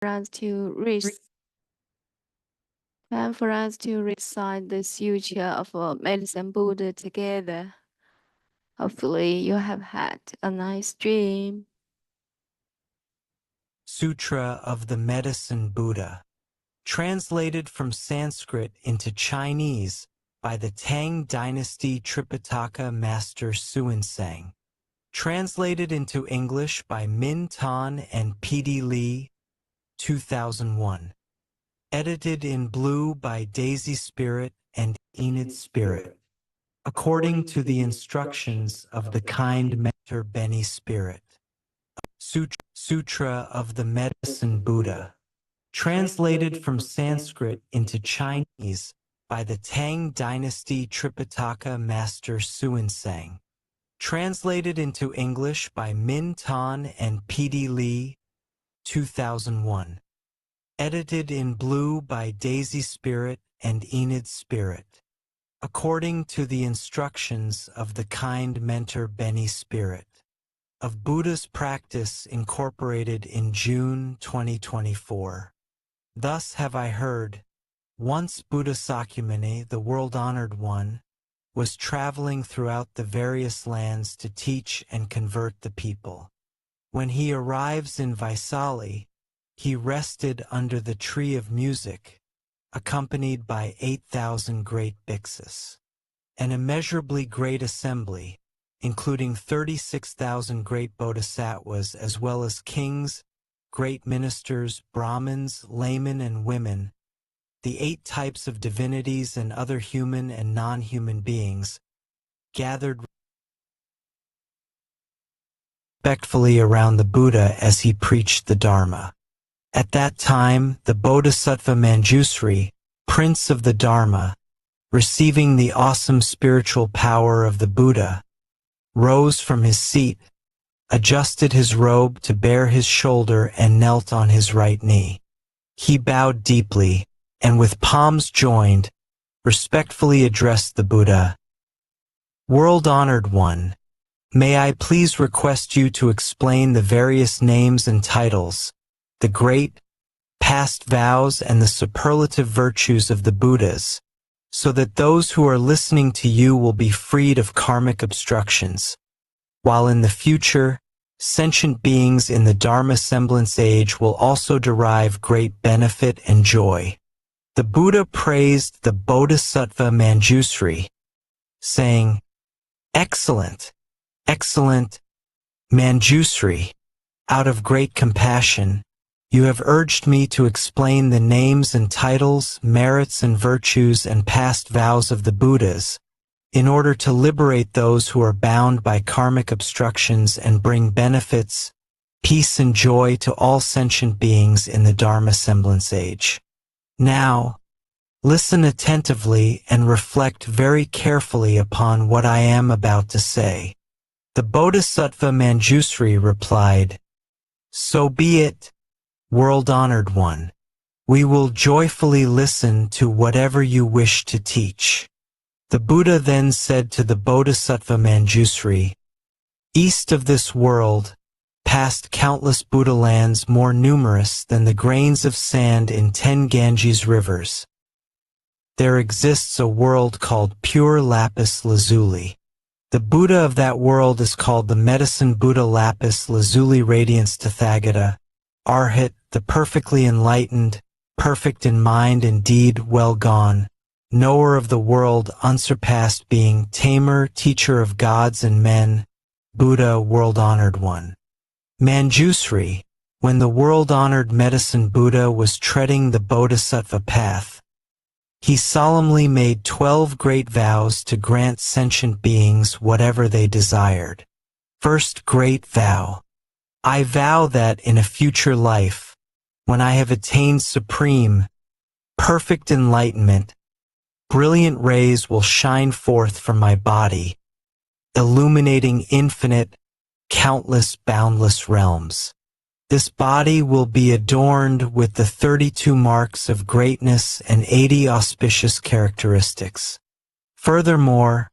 us to reach. Time for us to recite the Sutra of Medicine Buddha together. Hopefully you have had a nice dream. Sutra of the Medicine Buddha, translated from Sanskrit into Chinese by the Tang Dynasty Tripitaka Master Xuanzang. Translated into English by Min Tan and P.D. Lee, 2001. Edited in blue by Daisy Spirit and Enid Spirit, according to the instructions of the kind mentor Benny Spirit. Sutra of the Medicine Buddha, translated from Sanskrit into Chinese by the Tang Dynasty Tripitaka Master Xuanzang. Translated into English by Min Tan and P.D. Lee, 2001. Edited in blue by Daisy Spirit and Enid Spirit, according to the instructions of the kind mentor Benny Spirit, of Buddha's Practice incorporated in June 2024. Thus have I heard, once Buddha Sakyamuni, the world-honored one, was traveling throughout the various lands to teach and convert the people. When he arrives in Vaisali, he rested under the tree of music, accompanied by 8,000 great bhiksus. An immeasurably great assembly, including 36,000 great bodhisattvas as well as kings, great ministers, Brahmins, laymen, and women, the 8 types of divinities and other human and non-human beings, gathered respectfully around the Buddha as he preached the Dharma. At that time, the Bodhisattva Manjusri, Prince of the Dharma, receiving the awesome spiritual power of the Buddha, rose from his seat, adjusted his robe to bare his shoulder and knelt on his right knee. He bowed deeply, and with palms joined, respectfully addressed the Buddha. World-honored one, may I please request you to explain the various names and titles, the great, past vows and the superlative virtues of the Buddhas, so that those who are listening to you will be freed of karmic obstructions, while in the future, sentient beings in the Dharma semblance age will also derive great benefit and joy. The Buddha praised the Bodhisattva Manjusri, saying, "Excellent, excellent, Manjusri, out of great compassion, you have urged me to explain the names and titles, merits and virtues and past vows of the Buddhas, in order to liberate those who are bound by karmic obstructions and bring benefits, peace and joy to all sentient beings in the Dharma semblance age. Now, listen attentively and reflect very carefully upon what I am about to say." The Bodhisattva Manjusri replied, "So be it, world-honored one. We will joyfully listen to whatever you wish to teach." The Buddha then said to the Bodhisattva Manjusri, "East of this world, past countless Buddha lands more numerous than the grains of sand in 10 Ganges rivers, there exists a world called pure lapis lazuli. The Buddha of that world is called the Medicine Buddha Lapis Lazuli Radiance Tathagata, Arhat, the perfectly enlightened, perfect in mind and deed, well gone, knower of the world, unsurpassed being, tamer, teacher of gods and men, Buddha, world-honored one." Manjusri, when the world-honored Medicine Buddha was treading the Bodhisattva path, he solemnly made 12 great vows to grant sentient beings whatever they desired. First great vow: I vow that in a future life, when I have attained supreme, perfect enlightenment, brilliant rays will shine forth from my body, illuminating infinite, countless, boundless realms. This body will be adorned with the 32 marks of greatness and 80 auspicious characteristics. Furthermore,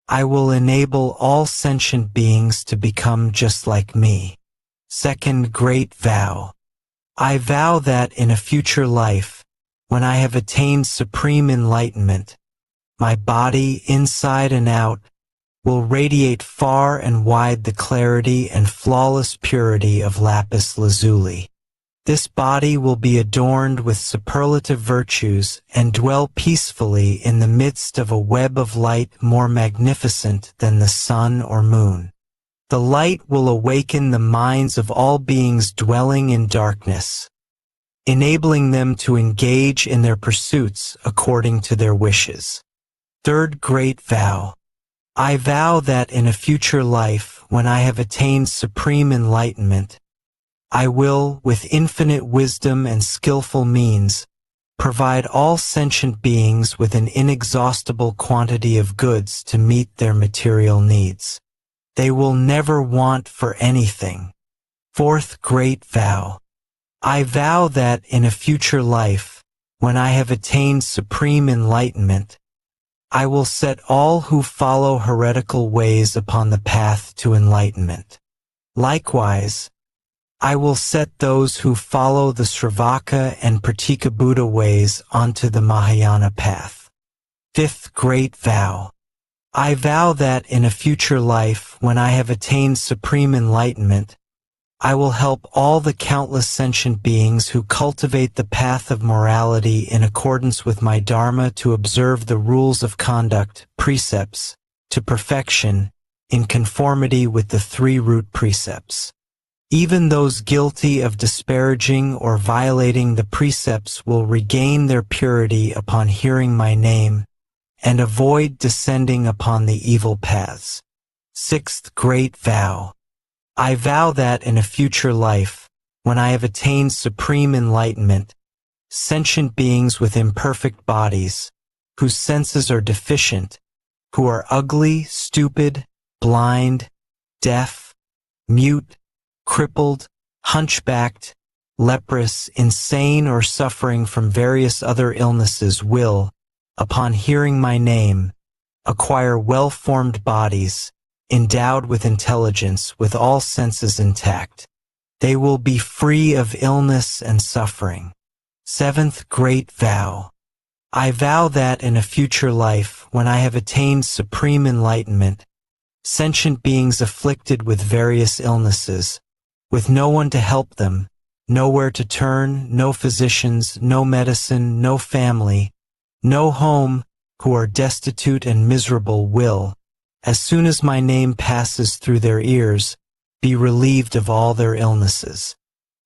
I will enable all sentient beings to become just like me. Second great vow: I vow that in a future life, when I have attained supreme enlightenment, my body, inside and out, will radiate far and wide the clarity and flawless purity of lapis lazuli. This body will be adorned with superlative virtues and dwell peacefully in the midst of a web of light more magnificent than the sun or moon. The light will awaken the minds of all beings dwelling in darkness, enabling them to engage in their pursuits according to their wishes. Third Great Vow. I vow that in a future life, when I have attained supreme enlightenment, I will, with infinite wisdom and skillful means, provide all sentient beings with an inexhaustible quantity of goods to meet their material needs. They will never want for anything. Fourth Great Vow. I vow that in a future life, when I have attained supreme enlightenment, I will set all who follow heretical ways upon the path to enlightenment. Likewise, I will set those who follow the Sravaka and Pratika Buddha ways onto the Mahayana path. Fifth Great Vow. I vow that in a future life, when I have attained supreme enlightenment, I will help all the countless sentient beings who cultivate the path of morality in accordance with my Dharma to observe the rules of conduct, precepts, to perfection, in conformity with the three root precepts. Even those guilty of disparaging or violating the precepts will regain their purity upon hearing my name and avoid descending upon the evil paths. Sixth Great Vow. I vow that in a future life, when I have attained supreme enlightenment, sentient beings with imperfect bodies, whose senses are deficient, who are ugly, stupid, blind, deaf, mute, crippled, hunchbacked, leprous, insane, or suffering from various other illnesses will, upon hearing my name, acquire well-formed bodies, endowed with intelligence, with all senses intact. They will be free of illness and suffering. Seventh Great Vow. I vow that in a future life, when I have attained supreme enlightenment, sentient beings afflicted with various illnesses, with no one to help them, nowhere to turn, no physicians, no medicine, no family, no home, who are destitute and miserable will, as soon as my name passes through their ears, be relieved of all their illnesses.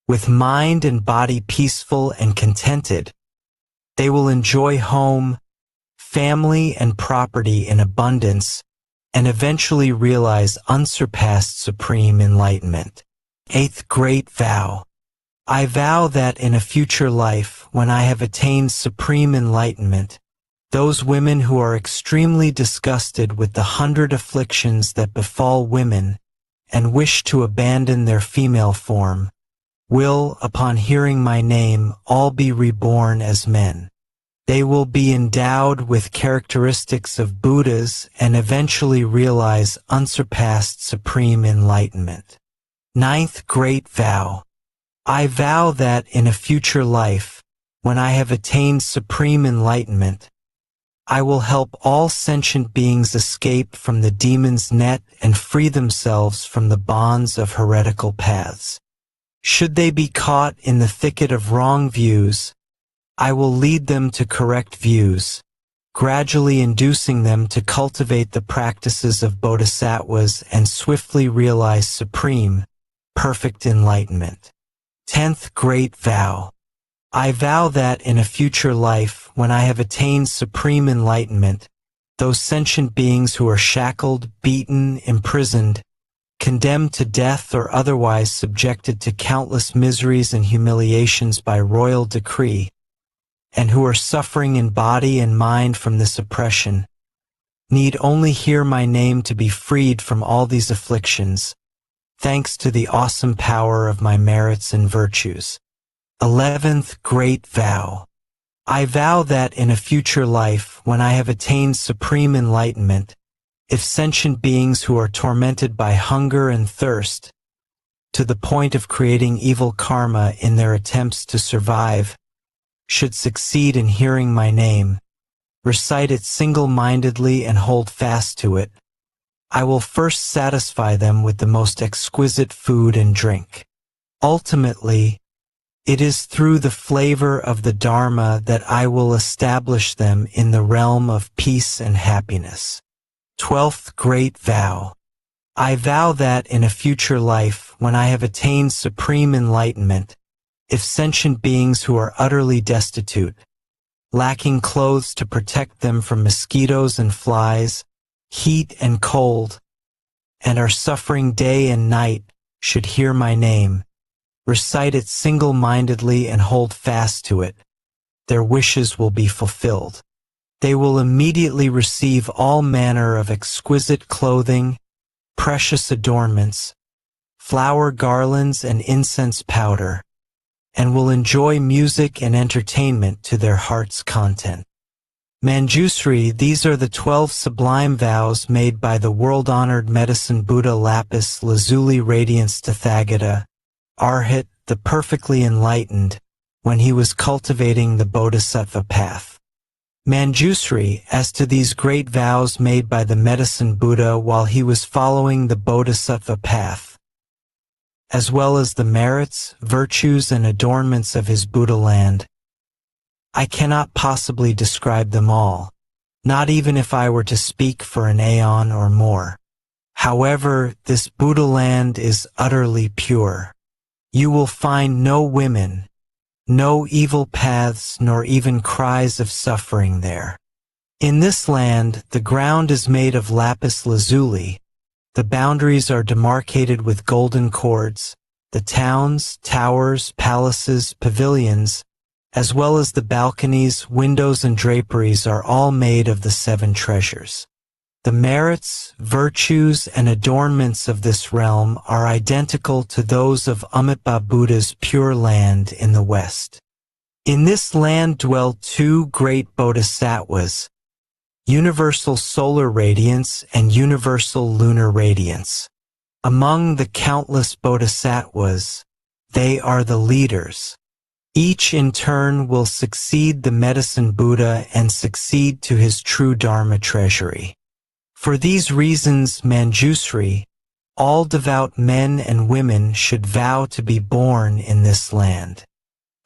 With mind and body peaceful and contented, they will enjoy home, family, and property in abundance, and eventually realize unsurpassed supreme enlightenment. Eighth Great Vow. I vow that in a future life, when I have attained supreme enlightenment, those women who are extremely disgusted with the 100 afflictions that befall women and wish to abandon their female form, will, upon hearing my name, all be reborn as men. They will be endowed with characteristics of Buddhas and eventually realize unsurpassed supreme enlightenment. Ninth Great Vow. I vow that in a future life, when I have attained supreme enlightenment, I will help all sentient beings escape from the demon's net and free themselves from the bonds of heretical paths. Should they be caught in the thicket of wrong views, I will lead them to correct views, gradually inducing them to cultivate the practices of Bodhisattvas and swiftly realize supreme, perfect enlightenment. 10th Great Vow. I vow that in a future life, when I have attained supreme enlightenment, those sentient beings who are shackled, beaten, imprisoned, condemned to death or otherwise subjected to countless miseries and humiliations by royal decree, and who are suffering in body and mind from this oppression, need only hear my name to be freed from all these afflictions, thanks to the awesome power of my merits and virtues. 11th Great Vow. I vow that in a future life, when I have attained supreme enlightenment, if sentient beings who are tormented by hunger and thirst, to the point of creating evil karma in their attempts to survive, should succeed in hearing my name, recite it single-mindedly and hold fast to it, I will first satisfy them with the most exquisite food and drink. Ultimately, it is through the flavor of the Dharma that I will establish them in the realm of peace and happiness. 12th Great Vow. I vow that in a future life, when I have attained supreme enlightenment, if sentient beings who are utterly destitute, lacking clothes to protect them from mosquitoes and flies, heat and cold, and are suffering day and night, should hear my name, recite it single-mindedly and hold fast to it, their wishes will be fulfilled. They will immediately receive all manner of exquisite clothing, precious adornments, flower garlands and incense powder, and will enjoy music and entertainment to their heart's content. Manjusri, these are the 12 sublime vows made by the world-honored medicine Buddha Lapis Lazuli Radiance Tathagata, Arhat, the perfectly enlightened, when he was cultivating the Bodhisattva path. Manjusri, as to these great vows made by the medicine Buddha while he was following the Bodhisattva path, as well as the merits, virtues, and adornments of his Buddha land, I cannot possibly describe them all, not even if I were to speak for an aeon or more. However, this Buddha land is utterly pure. You will find no women, no evil paths, nor even cries of suffering there. In this land, the ground is made of lapis lazuli, the boundaries are demarcated with golden cords, the towns, towers, palaces, pavilions, as well as the balconies, windows, and draperies are all made of the 7 treasures. The merits, virtues, and adornments of this realm are identical to those of Amitabha Buddha's pure land in the West. In this land dwell 2 great Bodhisattvas, universal solar radiance and universal lunar radiance. Among the countless Bodhisattvas, they are the leaders. Each in turn will succeed the medicine Buddha and succeed to his true Dharma treasury. For these reasons, Manjusri, all devout men and women should vow to be born in this land.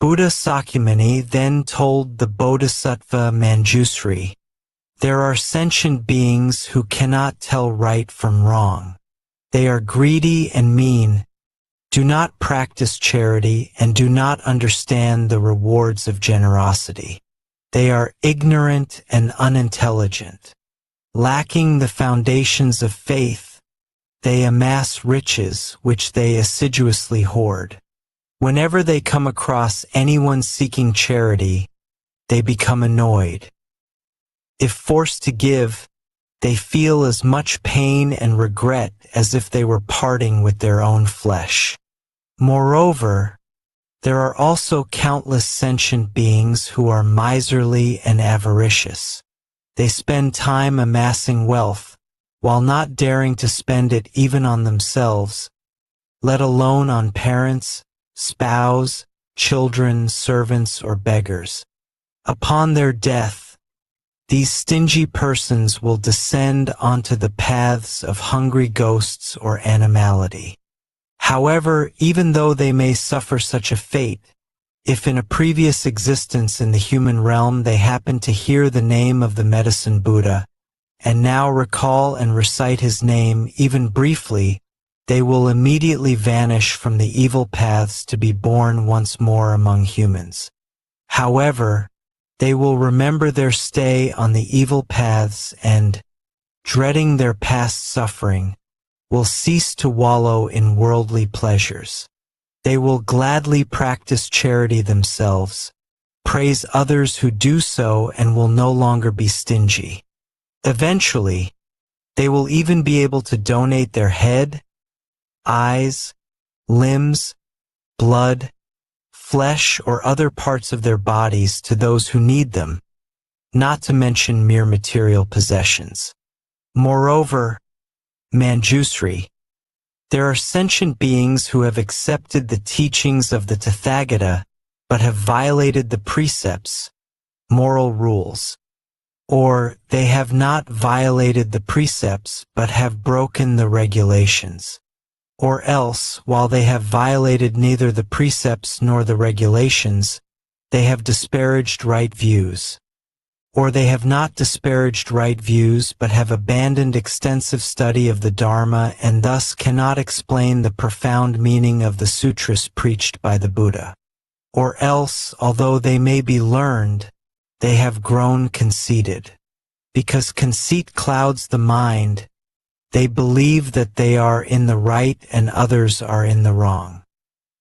Buddha Sakyamuni then told the Bodhisattva Manjusri, there are sentient beings who cannot tell right from wrong. They are greedy and mean, do not practice charity, and do not understand the rewards of generosity. They are ignorant and unintelligent. Lacking the foundations of faith, they amass riches which they assiduously hoard. Whenever they come across anyone seeking charity, they become annoyed. If forced to give, they feel as much pain and regret as if they were parting with their own flesh. Moreover, there are also countless sentient beings who are miserly and avaricious. They spend time amassing wealth, while not daring to spend it even on themselves, let alone on parents, spouse, children, servants, or beggars. Upon their death, these stingy persons will descend onto the paths of hungry ghosts or animality. However, even though they may suffer such a fate, if in a previous existence in the human realm they happen to hear the name of the medicine Buddha, and now recall and recite his name even briefly, they will immediately vanish from the evil paths to be born once more among humans. However, they will remember their stay on the evil paths and, dreading their past suffering, will cease to wallow in worldly pleasures. They will gladly practice charity themselves, praise others who do so, and will no longer be stingy. Eventually, they will even be able to donate their head, eyes, limbs, blood, flesh, or other parts of their bodies to those who need them, not to mention mere material possessions. Moreover, Manjusri, There are sentient beings who have accepted the teachings of the Tathagata but have violated the precepts, moral rules. Or they have not violated the precepts but have broken the regulations. Or else, while they have violated neither the precepts nor the regulations, they have disparaged right views. Or they have not disparaged right views but have abandoned extensive study of the Dharma and thus cannot explain the profound meaning of the sutras preached by the Buddha. Or else, although they may be learned, they have grown conceited. Because conceit clouds the mind, they believe that they are in the right and others are in the wrong.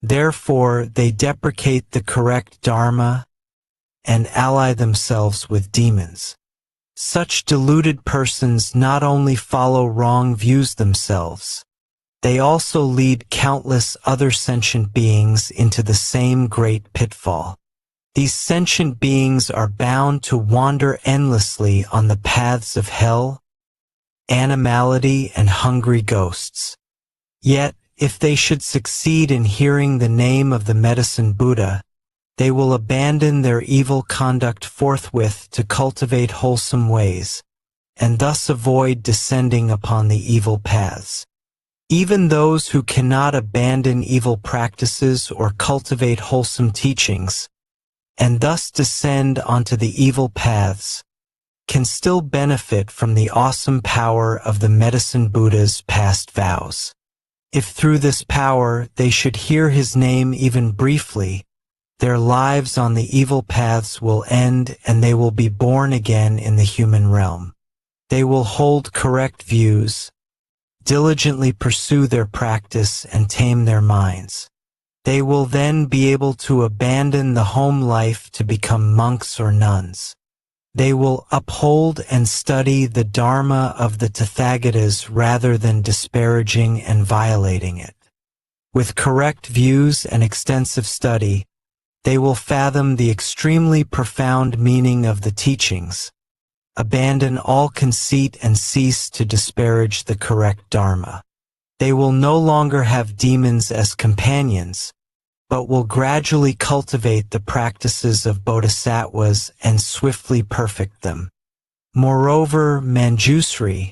Therefore, they deprecate the correct Dharma and ally themselves with demons. Such deluded persons not only follow wrong views themselves, they also lead countless other sentient beings into the same great pitfall. These sentient beings are bound to wander endlessly on the paths of hell, animality, and hungry ghosts. Yet, if they should succeed in hearing the name of the Medicine Buddha, they will abandon their evil conduct forthwith to cultivate wholesome ways, and thus avoid descending upon the evil paths. Even those who cannot abandon evil practices or cultivate wholesome teachings, and thus descend onto the evil paths, can still benefit from the awesome power of the Medicine Buddha's past vows. If through this power they should hear his name even briefly, their lives on the evil paths will end and they will be born again in the human realm. They will hold correct views, diligently pursue their practice and tame their minds. They will then be able to abandon the home life to become monks or nuns. They will uphold and study the Dharma of the Tathagatas rather than disparaging and violating it. With correct views and extensive study, they will fathom the extremely profound meaning of the teachings, abandon all conceit and cease to disparage the correct Dharma. They will no longer have demons as companions, but will gradually cultivate the practices of Bodhisattvas and swiftly perfect them. Moreover, Manjusri,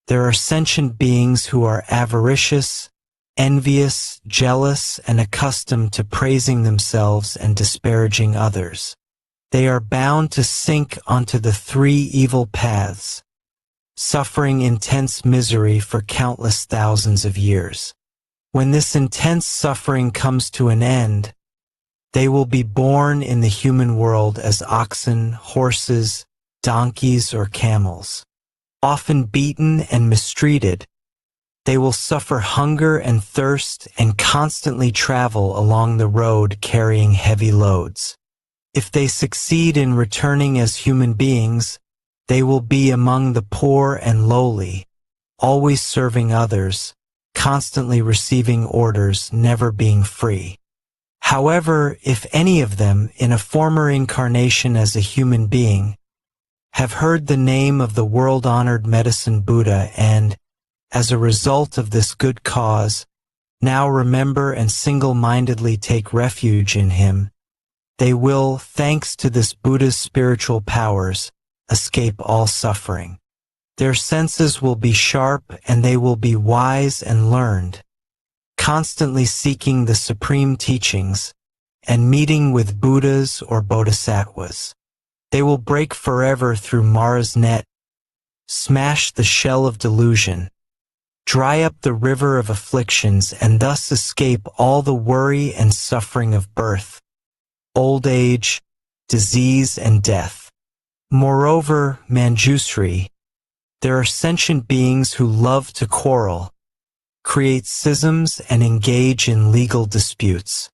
there are sentient beings who are avaricious, envious, jealous, and accustomed to praising themselves and disparaging others. They are bound to sink onto the three evil paths, suffering intense misery for countless thousands of years. When this intense suffering comes to an end, they will be born in the human world as oxen, horses, donkeys, or camels. Often beaten and mistreated, they will suffer hunger and thirst and constantly travel along the road carrying heavy loads. If they succeed in returning as human beings, they will be among the poor and lowly, always serving others, constantly receiving orders, never being free. However, if any of them, in a former incarnation as a human being, have heard the name of the world-honored Medicine Buddha and, as a result of this good cause, now remember and single-mindedly take refuge in him, they will, thanks to this Buddha's spiritual powers, escape all suffering. Their senses will be sharp and they will be wise and learned, constantly seeking the supreme teachings and meeting with Buddhas or Bodhisattvas. They will break forever through Mara's net, smash the shell of delusion, dry up the river of afflictions, and thus escape all the worry and suffering of birth, old age, disease, and death. Moreover, Manjusri, there are sentient beings who love to quarrel, create schisms, and engage in legal disputes.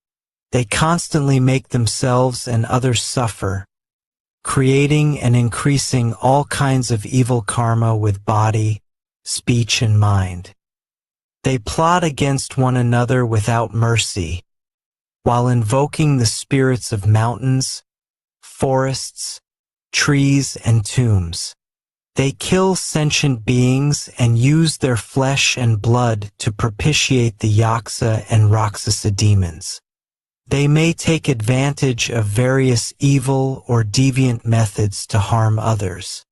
They constantly make themselves and others suffer, creating and increasing all kinds of evil karma with body, speech, and mind. They plot against one another without mercy, while invoking the spirits of mountains, forests, trees, and tombs. They kill sentient beings and use their flesh and blood to propitiate the Yaksa and Rakshasa demons. They may take advantage of various evil or deviant methods to harm others.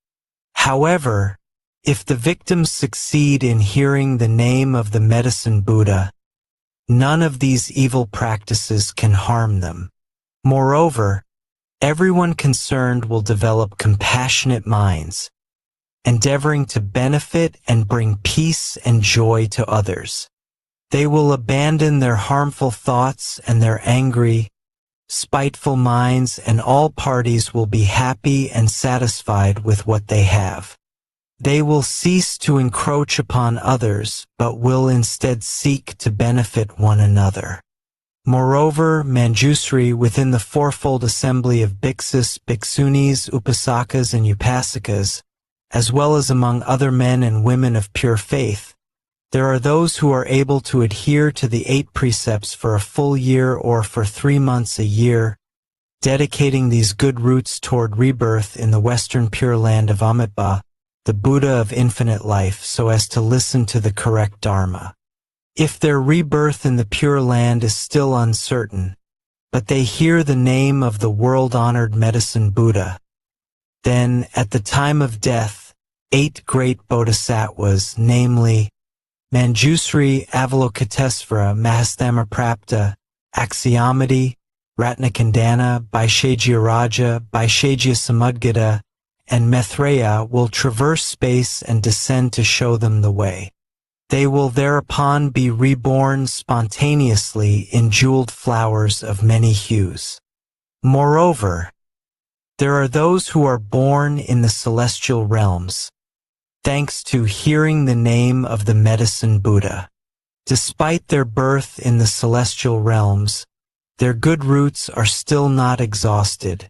However, if the victims succeed in hearing the name of the Medicine Buddha, none of these evil practices can harm them. Moreover, everyone concerned will develop compassionate minds, endeavoring to benefit and bring peace and joy to others. They will abandon their harmful thoughts and their angry, spiteful minds, and all parties will be happy and satisfied with what they have. They will cease to encroach upon others, but will instead seek to benefit one another. Moreover, Manjusri within the fourfold assembly of bhiksus, bhiksunis, upasakas, and upasakas, as well as among other men and women of pure faith, there are those who are able to adhere to the 8 precepts for a full year or for 3 months a year, dedicating these good roots toward rebirth in the western pure land of Amitabha, the Buddha of infinite life, so as to listen to the correct Dharma. If their rebirth in the pure land is still uncertain, but they hear the name of the world-honored Medicine Buddha, then, at the time of death, 8 great Bodhisattvas, namely Manjusri, Avalokitesvara, Mahasthamaprapta, Axiomedes, Ratnakandana, Vaishajyaraja, Vaishajyasamudgata, and Maitreya will traverse space and descend to show them the way. They will thereupon be reborn spontaneously in jeweled flowers of many hues. Moreover, there are those who are born in the celestial realms, thanks to hearing the name of the Medicine Buddha. Despite their birth in the celestial realms, their good roots are still not exhausted,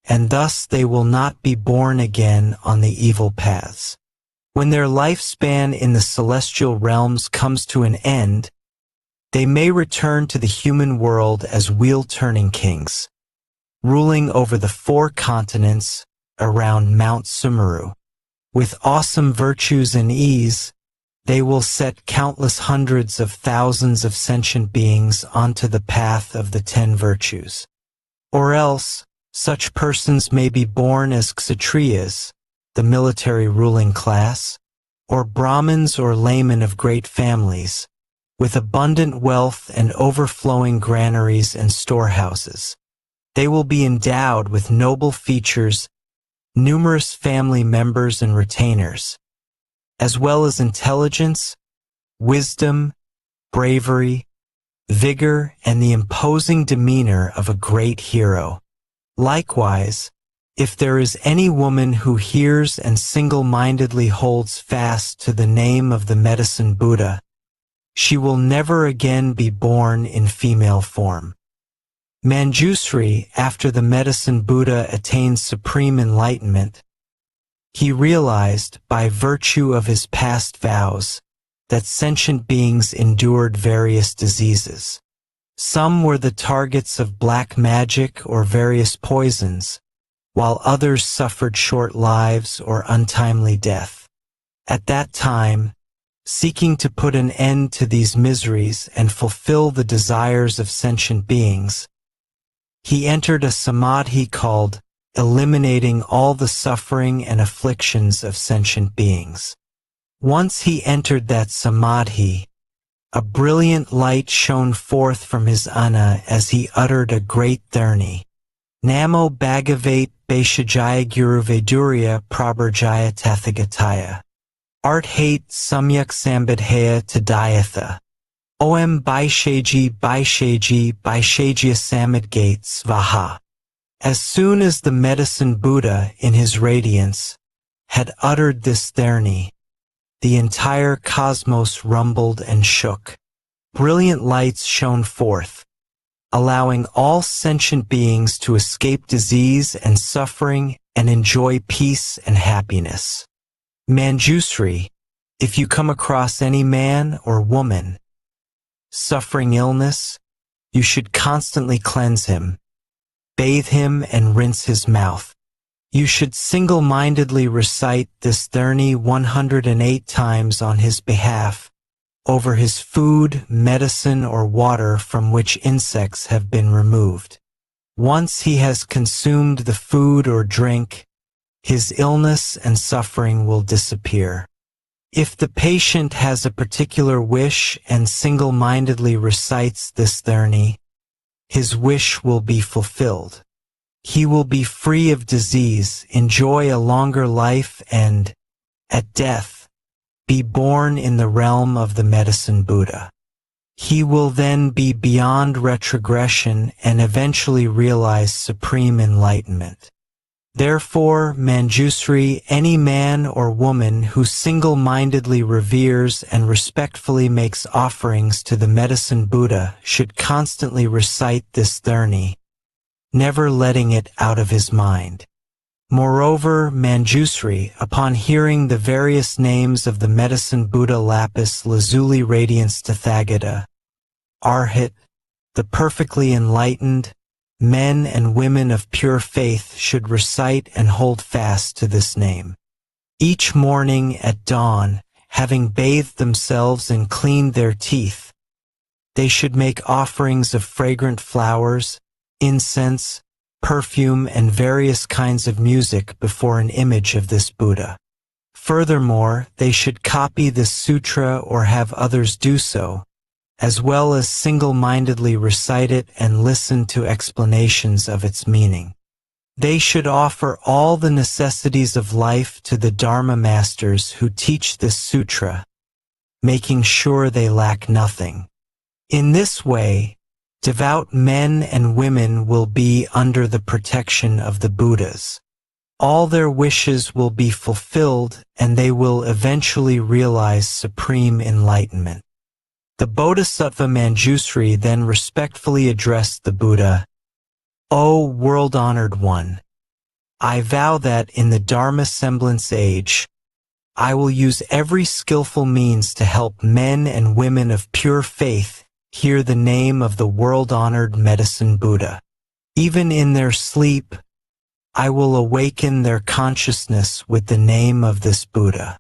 and thus they will not be born again on the evil paths. When their lifespan in the celestial realms comes to an end, they may return to the human world as wheel-turning kings, ruling over the 4 continents around Mount Sumeru. With awesome virtues and ease, they will set countless hundreds of thousands of sentient beings onto the path of the 10 virtues. Or else, such persons may be born as Kshatriyas, the military ruling class, or Brahmins or laymen of great families, with abundant wealth and overflowing granaries and storehouses. They will be endowed with noble features, numerous family members and retainers, as well as intelligence, wisdom, bravery, vigor, and the imposing demeanor of a great hero. Likewise, if there is any woman who hears and single-mindedly holds fast to the name of the Medicine Buddha, she will never again be born in female form. Manjusri, after the Medicine Buddha attained Supreme Enlightenment, he realized, by virtue of his past vows, that sentient beings endured various diseases. Some were the targets of black magic or various poisons, while others suffered short lives or untimely death. At that time, seeking to put an end to these miseries and fulfill the desires of sentient beings, he entered a samadhi called eliminating all the suffering and afflictions of sentient beings. Once he entered that samadhi, a brilliant light shone forth from his ana as he uttered a great dharni. Namo Bhagavate Vaishajaya Guru Vedurya Prabharjaya Tathagataya. Art hate Samyak Sambadhaya Tadayatha. Om Vaishaji Vaishajya Samadgate Svaha. As soon as the Medicine Buddha, in his radiance, had uttered this dharni, the entire cosmos rumbled and shook. Brilliant lights shone forth, allowing all sentient beings to escape disease and suffering and enjoy peace and happiness. Manjusri, if you come across any man or woman suffering illness, you should constantly cleanse him, bathe him and rinse his mouth. You should single-mindedly recite this 108 times on his behalf, over his food, medicine, or water from which insects have been removed. Once he has consumed the food or drink, his illness and suffering will disappear. If the patient has a particular wish and single-mindedly recites this 30, his wish will be fulfilled. He will be free of disease, enjoy a longer life, and, at death, be born in the realm of the Medicine Buddha. He will then be beyond retrogression and eventually realize supreme enlightenment. Therefore, Manjusri, any man or woman who single-mindedly reveres and respectfully makes offerings to the Medicine Buddha should constantly recite this 30, never letting it out of his mind. Moreover, Manjusri, upon hearing the various names of the Medicine Buddha lapis lazuli radiance Tathagata, Arhat, the perfectly enlightened, men and women of pure faith should recite and hold fast to this name. Each morning at dawn, having bathed themselves and cleaned their teeth, they should make offerings of fragrant flowers, incense, perfume, and various kinds of music before an image of this Buddha. Furthermore, they should copy this sutra or have others do so, as well as single-mindedly recite it and listen to explanations of its meaning. They should offer all the necessities of life to the Dharma masters who teach this sutra, making sure they lack nothing. In this way, devout men and women will be under the protection of the Buddhas. All their wishes will be fulfilled and they will eventually realize supreme enlightenment. The Bodhisattva Manjusri then respectfully addressed the Buddha, O world-honored one, I vow that in the Dharma semblance age, I will use every skillful means to help men and women of pure faith hear the name of the world-honored Medicine Buddha. Even in their sleep, I will awaken their consciousness with the name of this Buddha.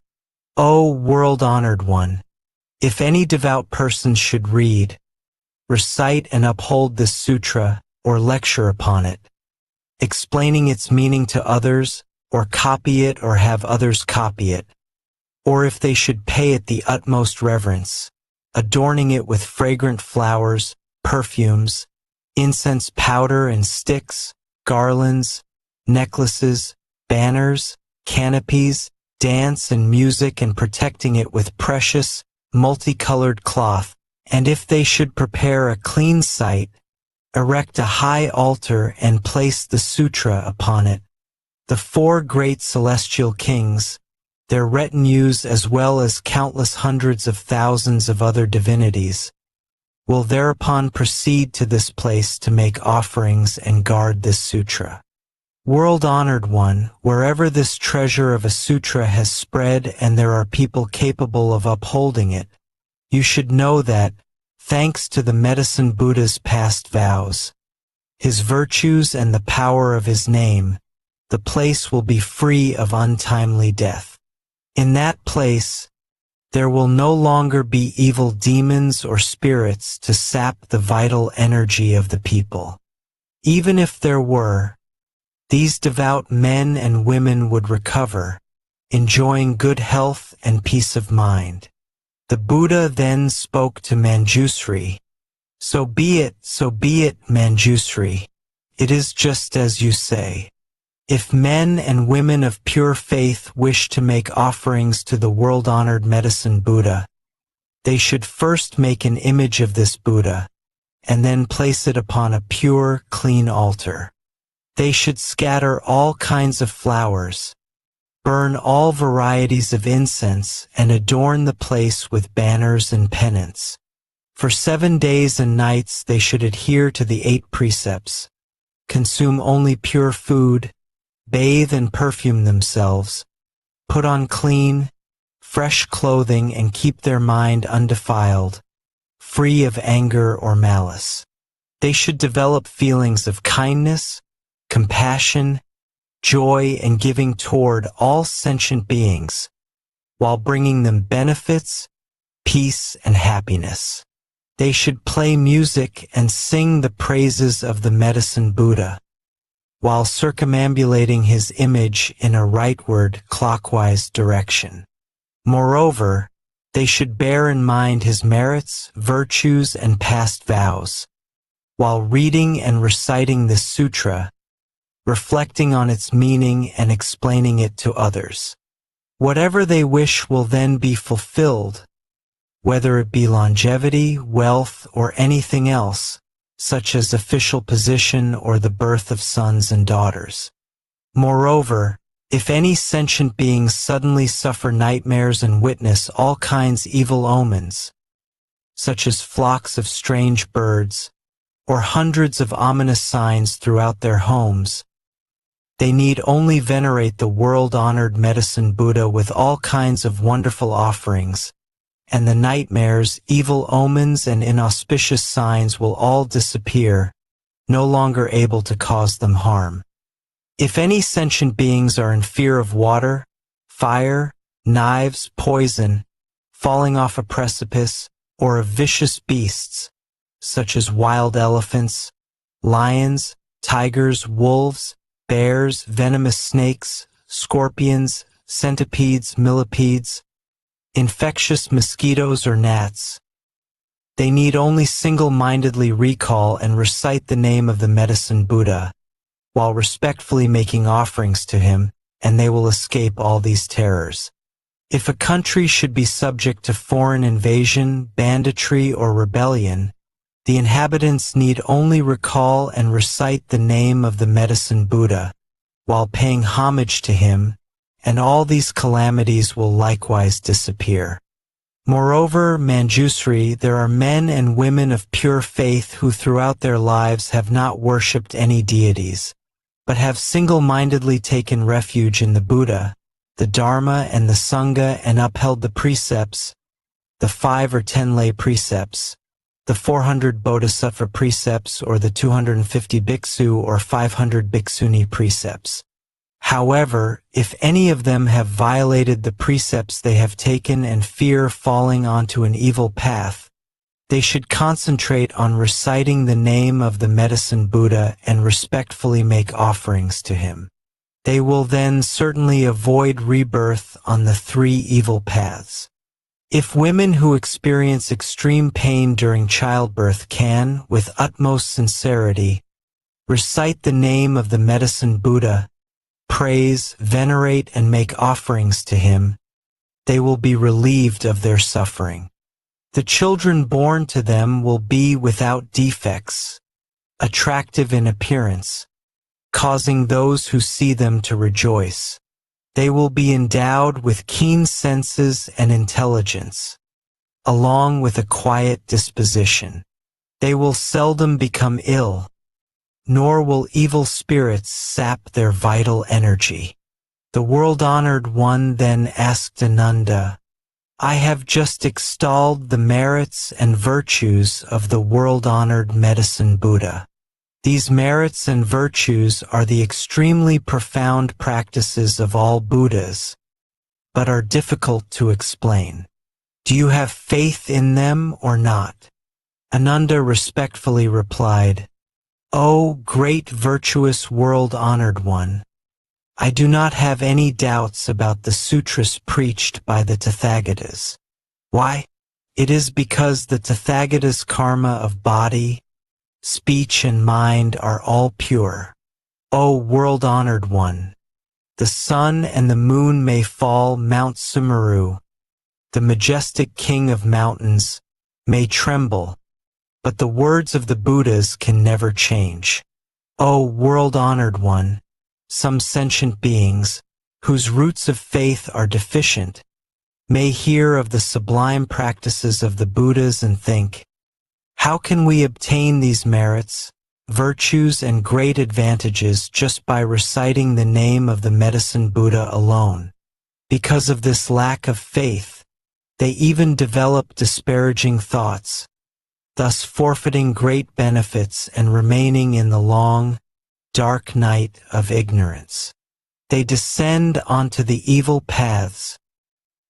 O world-honored one, if any devout person should read, recite and uphold this sutra or lecture upon it, explaining its meaning to others, or copy it or have others copy it, or if they should pay it the utmost reverence, adorning it with fragrant flowers, perfumes, incense powder and sticks, garlands, necklaces, banners, canopies, dance and music, and protecting it with precious, multicolored cloth, and if they should prepare a clean site, erect a high altar and place the sutra upon it, the 4 great celestial kings, their retinues as well as countless hundreds of thousands of other divinities, will thereupon proceed to this place to make offerings and guard this sutra. World-honored one, wherever this treasure of a sutra has spread and there are people capable of upholding it, you should know that, thanks to the Medicine Buddha's past vows, his virtues and the power of his name, the place will be free of untimely death. In that place, there will no longer be evil demons or spirits to sap the vital energy of the people. Even if there were, these devout men and women would recover, enjoying good health and peace of mind. The Buddha then spoke to Manjusri, so be it, Manjusri. It is just as you say. If men and women of pure faith wish to make offerings to the world-honored Medicine Buddha, they should first make an image of this Buddha, and then place it upon a pure, clean altar. They should scatter all kinds of flowers, burn all varieties of incense, and adorn the place with banners and pennants. For 7 days and nights they should adhere to the 8 precepts, consume only pure food, bathe and perfume themselves, put on clean, fresh clothing, and keep their mind undefiled, free of anger or malice. They should develop feelings of kindness, compassion, joy, and giving toward all sentient beings, while bringing them benefits, peace, and happiness. They should play music and sing the praises of the Medicine Buddha, while circumambulating his image in a rightward, clockwise direction. Moreover, they should bear in mind his merits, virtues, and past vows, while reading and reciting this sutra, reflecting on its meaning and explaining it to others. Whatever they wish will then be fulfilled, whether it be longevity, wealth, or anything else, such as official position or the birth of sons and daughters. Moreover, if any sentient beings suddenly suffer nightmares and witness all kinds evil omens, such as flocks of strange birds, or hundreds of ominous signs throughout their homes, they need only venerate the world-honored Medicine Buddha with all kinds of wonderful offerings, and the nightmares, evil omens, and inauspicious signs will all disappear, no longer able to cause them harm. If any sentient beings are in fear of water, fire, knives, poison, falling off a precipice, or of vicious beasts, such as wild elephants, lions, tigers, wolves, bears, venomous snakes, scorpions, centipedes, millipedes, infectious mosquitoes or gnats, they need only single-mindedly recall and recite the name of the Medicine Buddha, while respectfully making offerings to him, and they will escape all these terrors. If a country should be subject to foreign invasion, banditry, or rebellion, the inhabitants need only recall and recite the name of the Medicine Buddha, while paying homage to him, and all these calamities will likewise disappear. Moreover, Manjusri, there are men and women of pure faith who throughout their lives have not worshipped any deities, but have single-mindedly taken refuge in the Buddha, the Dharma, and the Sangha, and upheld the precepts, the 5 or 10 lay precepts, the 400 Bodhisattva precepts, or the 250 bhiksu or 500 bhikshuni precepts. However, if any of them have violated the precepts they have taken and fear falling onto an evil path, they should concentrate on reciting the name of the Medicine Buddha and respectfully make offerings to him. They will then certainly avoid rebirth on the 3 evil paths. If women who experience extreme pain during childbirth can, with utmost sincerity, recite the name of the Medicine Buddha, praise, venerate, and make offerings to him, they will be relieved of their suffering. The children born to them will be without defects, attractive in appearance, causing those who see them to rejoice. They will be endowed with keen senses and intelligence, along with a quiet disposition. They will seldom become ill, nor will evil spirits sap their vital energy. The world-honored one then asked Ananda, I have just extolled the merits and virtues of the world-honored Medicine Buddha. These merits and virtues are the extremely profound practices of all Buddhas, but are difficult to explain. Do you have faith in them or not? Ananda respectfully replied, O great virtuous world-honored one, I do not have any doubts about the sutras preached by the Tathagatas. Why? It is because the Tathagatas' karma of body, speech, and mind are all pure. O world-honored one, the sun and the moon may fall, Mount Sumeru, the majestic king of mountains, may tremble, but the words of the Buddhas can never change. O world-honored one, some sentient beings, whose roots of faith are deficient, may hear of the sublime practices of the Buddhas and think, how can we obtain these merits, virtues, and great advantages just by reciting the name of the Medicine Buddha alone? Because of this lack of faith, they even develop disparaging thoughts, thus forfeiting great benefits and remaining in the long, dark night of ignorance. they descend onto the evil paths,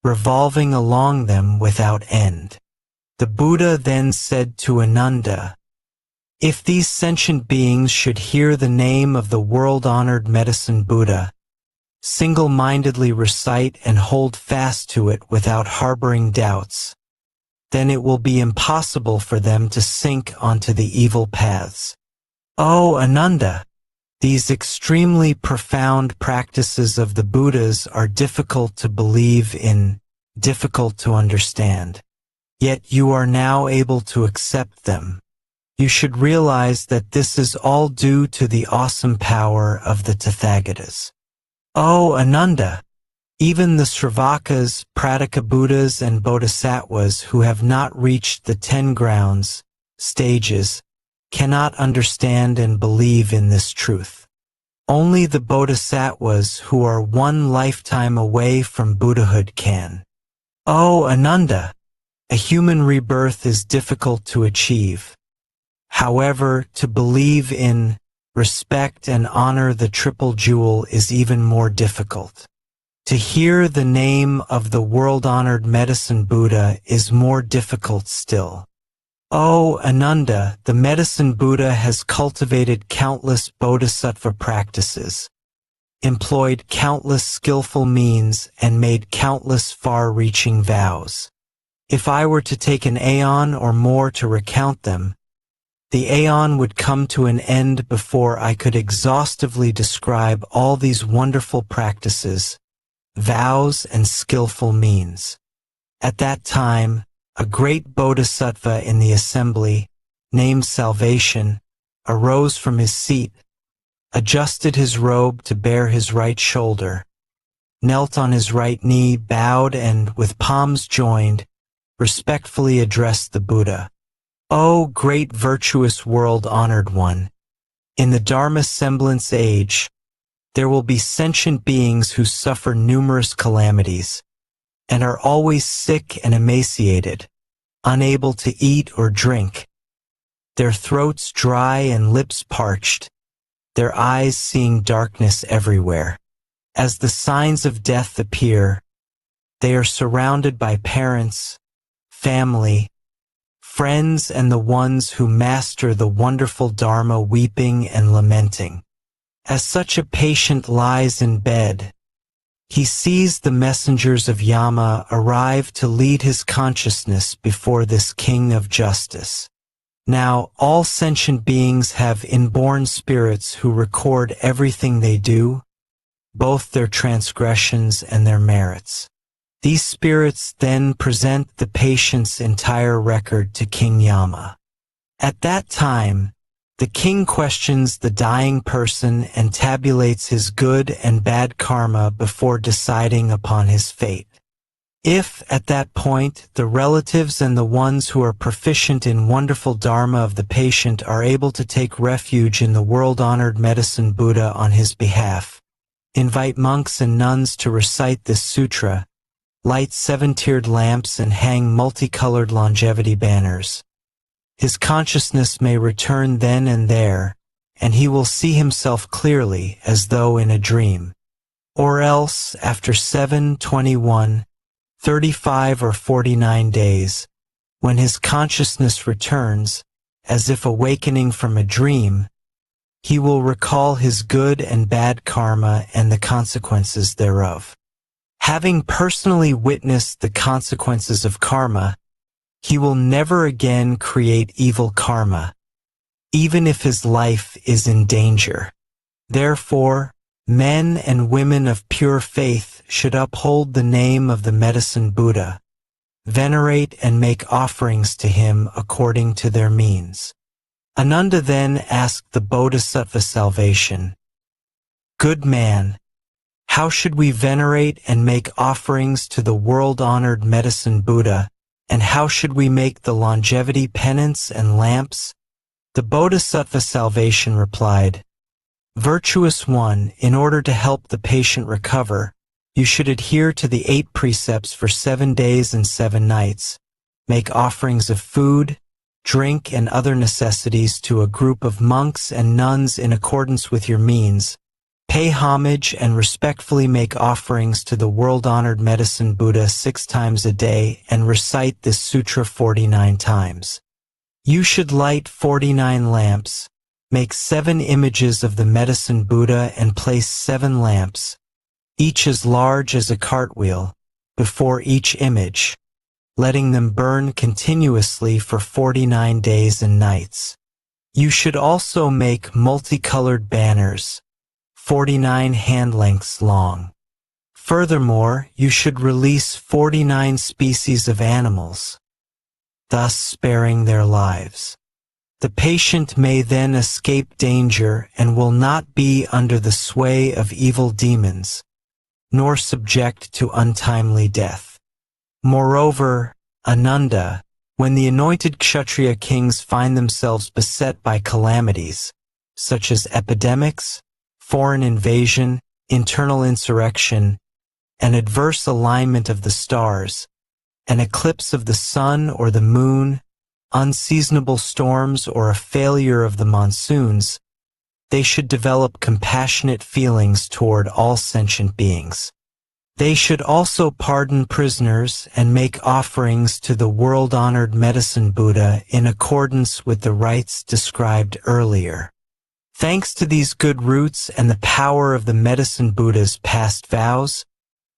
revolving along them without end. The Buddha then said to Ananda, "If these sentient beings should hear the name of the world-honored Medicine Buddha, single-mindedly recite and hold fast to it without harboring doubts, then it will be impossible for them to sink onto the evil paths." O Ananda, these extremely profound practices of the Buddhas are difficult to believe in, difficult to understand. Yet you are now able to accept them. You should realize that this is all due to the awesome power of the Tathagatas. O Ananda, even the Sravakas, Prataka Buddhas, and Bodhisattvas who have not reached the 10 grounds, stages, cannot understand and believe in this truth. Only the Bodhisattvas who are one lifetime away from Buddhahood can. O Ananda, a human rebirth is difficult to achieve. However, to believe in, respect, and honor the Triple Jewel is even more difficult. To hear the name of the world-honored Medicine Buddha is more difficult still. O Ananda, the Medicine Buddha has cultivated countless bodhisattva practices, employed countless skillful means, and made countless far-reaching vows. If I were to take an aeon or more to recount them, the aeon would come to an end before I could exhaustively describe all these wonderful practices, vows, and skillful means. At that time, a great bodhisattva in the assembly, named Salvation, arose from his seat, adjusted his robe to bare his right shoulder, knelt on his right knee, bowed, and, with palms joined, respectfully addressed the Buddha. O great virtuous world-honored one, in the Dharma semblance age, there will be sentient beings who suffer numerous calamities, and are always sick and emaciated, unable to eat or drink, their throats dry and lips parched, their eyes seeing darkness everywhere. As the signs of death appear, they are surrounded by parents, family, friends, and the ones who master the wonderful Dharma weeping and lamenting. As such a patient lies in bed, he sees the messengers of Yama arrive to lead his consciousness before this king of justice. Now, all sentient beings have inborn spirits who record everything they do, both their transgressions and their merits. These spirits then present the patient's entire record to King Yama. At that time, the king questions the dying person and tabulates his good and bad karma before deciding upon his fate. If, at that point, the relatives and the ones who are proficient in wonderful dharma of the patient are able to take refuge in the world-honored Medicine Buddha on his behalf, invite monks and nuns to recite this sutra, light 7-tiered lamps, and hang multicolored longevity banners, his consciousness may return then and there, and he will see himself clearly as though in a dream. Or else, after 7, 21, 35, or 49 days, when his consciousness returns, as if awakening from a dream, he will recall his good and bad karma and the consequences thereof. Having personally witnessed the consequences of karma, he will never again create evil karma, even if his life is in danger. Therefore, men and women of pure faith should uphold the name of the Medicine Buddha, venerate and make offerings to him according to their means. Ananda then asked the Bodhisattva Salvation, "Good man, how should we venerate and make offerings to the world-honored Medicine Buddha, and how should we make the longevity penance and lamps?" The Bodhisattva Salvation replied, "Virtuous one, in order to help the patient recover, you should adhere to the 8 precepts for 7 days and 7 nights, make offerings of food, drink, and other necessities to a group of monks and nuns in accordance with your means, Pay homage and respectfully make offerings to the world-honored Medicine Buddha 6 times a day and recite this sutra 49 times. You should light 49 lamps, make 7 images of the Medicine Buddha and place 7 lamps, each as large as a cartwheel, before each image, letting them burn continuously for 49 days and nights. You should also make multicolored banners, 49 hand lengths long. Furthermore, you should release 49 species of animals, thus sparing their lives. The patient may then escape danger and will not be under the sway of evil demons, nor subject to untimely death. Moreover, Ananda, when the anointed Kshatriya kings find themselves beset by calamities, such as epidemics, foreign invasion, internal insurrection, an adverse alignment of the stars, an eclipse of the sun or the moon, unseasonable storms, or a failure of the monsoons, they should develop compassionate feelings toward all sentient beings. They should also pardon prisoners and make offerings to the world-honored Medicine Buddha in accordance with the rites described earlier. Thanks to these good roots and the power of the Medicine Buddha's past vows,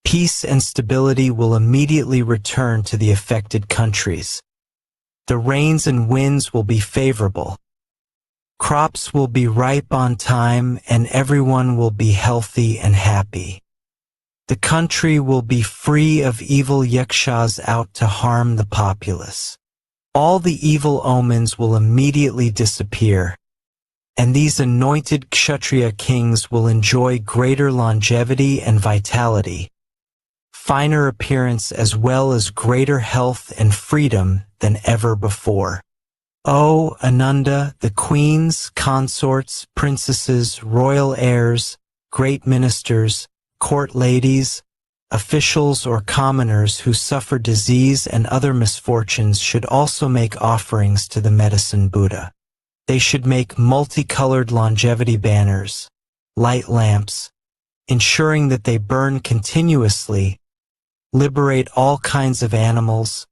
peace and stability will immediately return to the affected countries. The rains and winds will be favorable. Crops will be ripe on time and everyone will be healthy and happy. The country will be free of evil yakshas out to harm the populace. All the evil omens will immediately disappear, and these anointed Kshatriya kings will enjoy greater longevity and vitality, finer appearance as well as greater health and freedom than ever before. O Ananda, the queens, consorts, princesses, royal heirs, great ministers, court ladies, officials or commoners who suffer disease and other misfortunes should also make offerings to the Medicine Buddha. They should make multicolored longevity banners, light lamps, ensuring that they burn continuously, liberate all kinds of animals,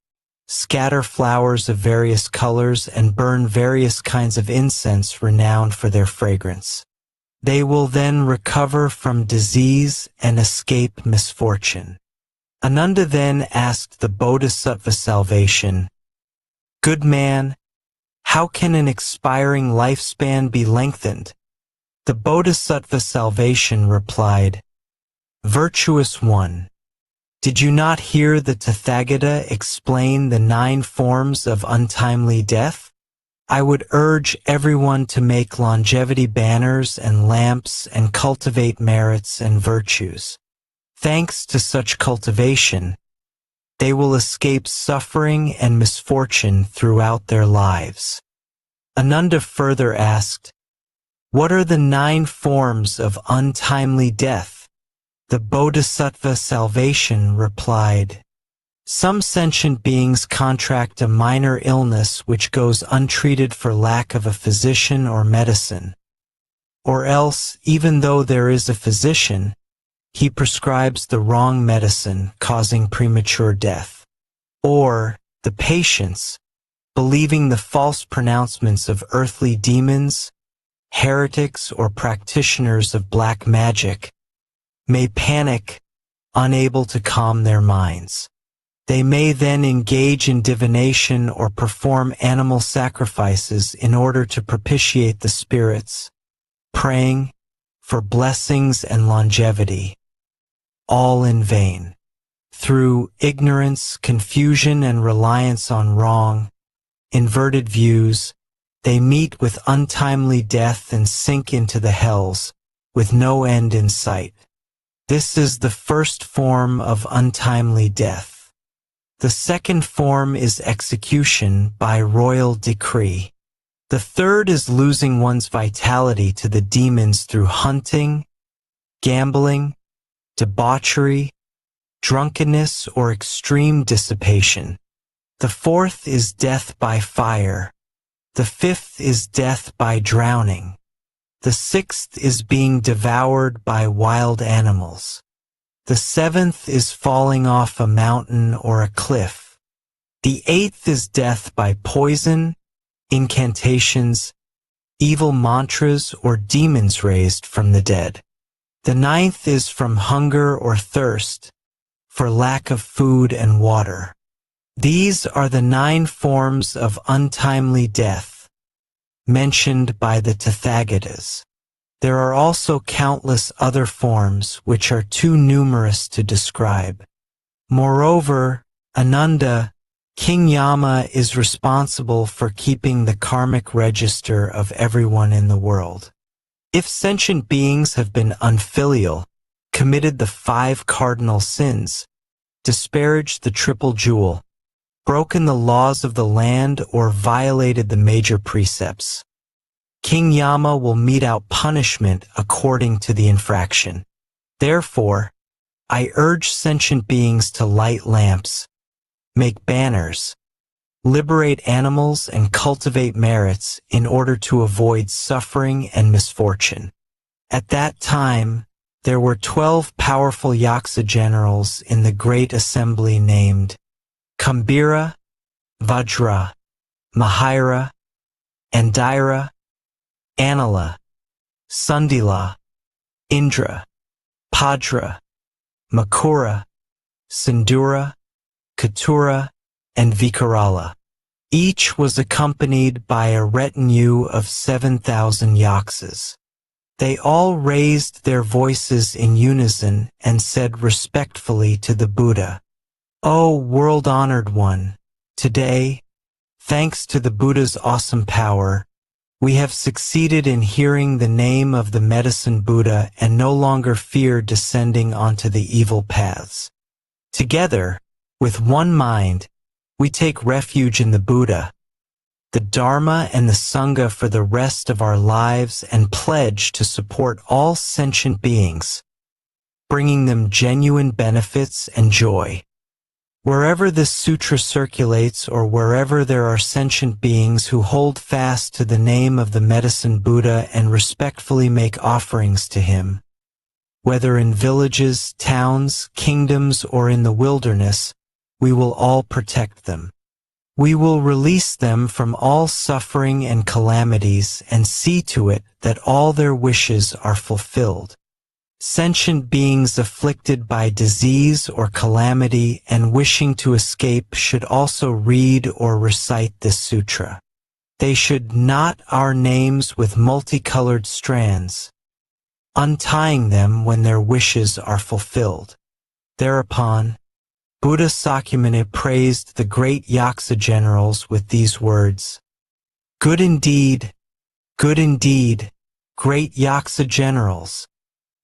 scatter flowers of various colors, and burn various kinds of incense renowned for their fragrance. They will then recover from disease and escape misfortune. Ananda then asked the Bodhisattva salvation, "Good man, how can an expiring lifespan be lengthened?" The Bodhisattva salvation replied, "Virtuous one, did you not hear the Tathagata explain the 9 forms of untimely death? I would urge everyone to make longevity banners and lamps and cultivate merits and virtues. Thanks to such cultivation, they will escape suffering and misfortune throughout their lives." Ananda further asked, "What are the 9 forms of untimely death?" The Bodhisattva salvation replied, "Some sentient beings contract a minor illness which goes untreated for lack of a physician or medicine. Or else, even though there is a physician, he prescribes the wrong medicine, causing premature death. Or the patients, believing the false pronouncements of earthly demons, heretics, or practitioners of black magic, may panic, unable to calm their minds. They may then engage in divination or perform animal sacrifices in order to propitiate the spirits, praying for blessings and longevity, all in vain. Through ignorance, confusion, and reliance on wrong, inverted views, they meet with untimely death and sink into the hells, with no end in sight. This is the first form of untimely death. The second form is execution by royal decree. The third is losing one's vitality to the demons through hunting, gambling, debauchery, drunkenness, or extreme dissipation. The fourth is death by fire. The fifth is death by drowning. The 6th is being devoured by wild animals. The 7th is falling off a mountain or a cliff. The 8th is death by poison, incantations, evil mantras, or demons raised from the dead. The 9th is from hunger or thirst, for lack of food and water. These are the 9 forms of untimely death mentioned by the Tathagatas. There are also countless other forms which are too numerous to describe. Moreover, Ananda, King Yama is responsible for keeping the karmic register of everyone in the world. If sentient beings have been unfilial, committed the 5 cardinal sins, disparaged the triple jewel, broken the laws of the land, or violated the major precepts, King Yama will mete out punishment according to the infraction. Therefore, I urge sentient beings to light lamps, make banners, liberate animals, and cultivate merits in order to avoid suffering and misfortune. At that time, there were 12 powerful Yaksa generals in the great assembly named Kambira, Vajra, Mahira, Andira, Anila, Sundila, Indra, Padra, Makura, Sindura, Katura, and Vikarala. Each was accompanied by a retinue of 7,000 yaksas. They all raised their voices in unison and said respectfully to the Buddha, "O world-honored one, today, thanks to the Buddha's awesome power, we have succeeded in hearing the name of the Medicine Buddha and no longer fear descending onto the evil paths. Together, with one mind, we take refuge in the Buddha, the Dharma, and the Sangha for the rest of our lives and pledge to support all sentient beings, bringing them genuine benefits and joy. Wherever this sutra circulates or wherever there are sentient beings who hold fast to the name of the Medicine Buddha and respectfully make offerings to him, whether in villages, towns, kingdoms, or in the wilderness, we will all protect them. We will release them from all suffering and calamities and see to it that all their wishes are fulfilled. Sentient beings afflicted by disease or calamity and wishing to escape should also read or recite this sutra. They should knot our names with multicolored strands, untying them when their wishes are fulfilled." Thereupon, Buddha Sakyamuni praised the great Yaksa generals with these words, good indeed, great Yaksa generals.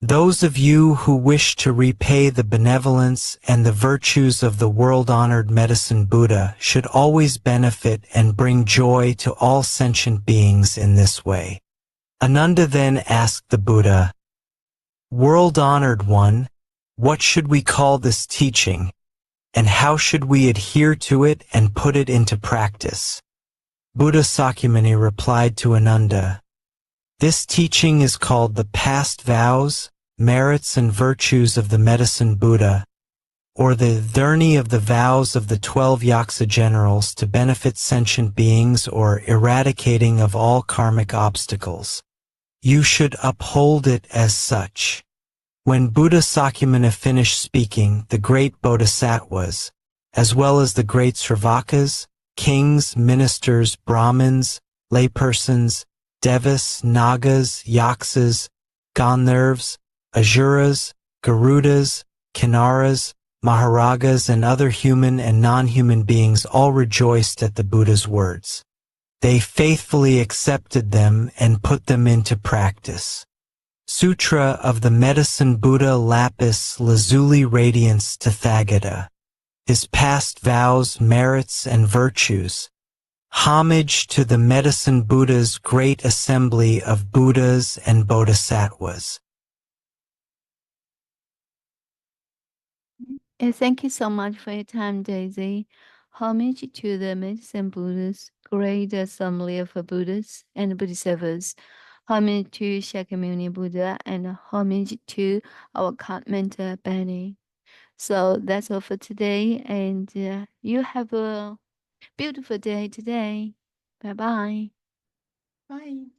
Those of you who wish to repay the benevolence and the virtues of the world-honored Medicine Buddha should always benefit and bring joy to all sentient beings in this way." Ananda then asked the Buddha, "World-honored one, what should we call this teaching, and how should we adhere to it and put it into practice?" Buddha Sakyamuni replied to Ananda, "This teaching is called the past vows, merits, and virtues of the Medicine Buddha, or the Dharni of the vows of the 12 Yaksa generals to benefit sentient beings or eradicating of all karmic obstacles. You should uphold it as such." When Buddha Sakyamuni finished speaking, the great Bodhisattvas, as well as the great Sravakas, kings, ministers, Brahmins, laypersons, Devas, Nagas, Yaksas, Gandharvas, Asuras, Garudas, Kinnaras, Maharagas, and other human and non-human beings all rejoiced at the Buddha's words. They faithfully accepted them and put them into practice. Sutra of the Medicine Buddha Lapis Lazuli Radiance Tathagata. His past vows, merits, and virtues. Homage to the Medicine Buddha's great assembly of Buddhas and Bodhisattvas. Thank you so much for your time, Daisy. Homage to the Medicine Buddha's great assembly of Buddhas and Bodhisattvas. Homage to Shakyamuni Buddha and homage to our cult mentor Benny. So that's all for today, and you have a beautiful day today. Bye bye. Bye.